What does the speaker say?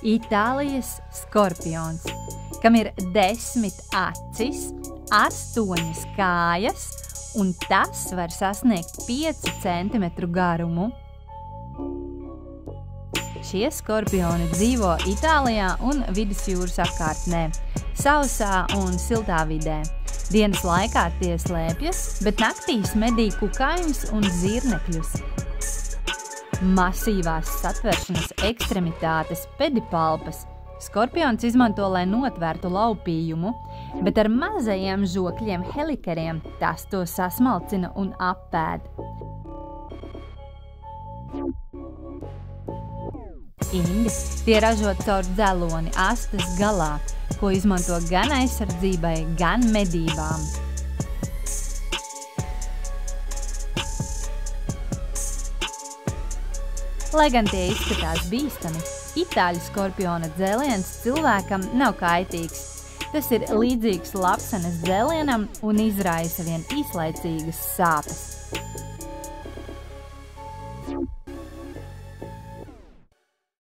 Itālijas skorpions, kam ir 10 acis, 8 kājas, un tas var sasniegt 5 cm garumu. Šie skorpioni dzīvo Itālijā un Vidusjūras apkārtnē, sausā un siltā vidē. Dienas laikā tie slēpjas, bet naktīs medī kukaiņus un zirnekļus. Masīvās satveršanas ekstremitātes pedipalpas skorpions izmanto, lai notvērtu laupījumu, bet ar mazajiem žokļiem helikeriem tas to sasmalcina un apēd. Indi tie ražo caur dzeloni astes galā, ko izmanto gan aizsardzībai, gan medībām. Lai gan tie izskatās bīstami, itāļu skorpiona dzēliens cilvēkam nav kaitīgs. Tas ir līdzīgs lapsenes dzēlienam un izraisa vien īslaicīgas sāpes.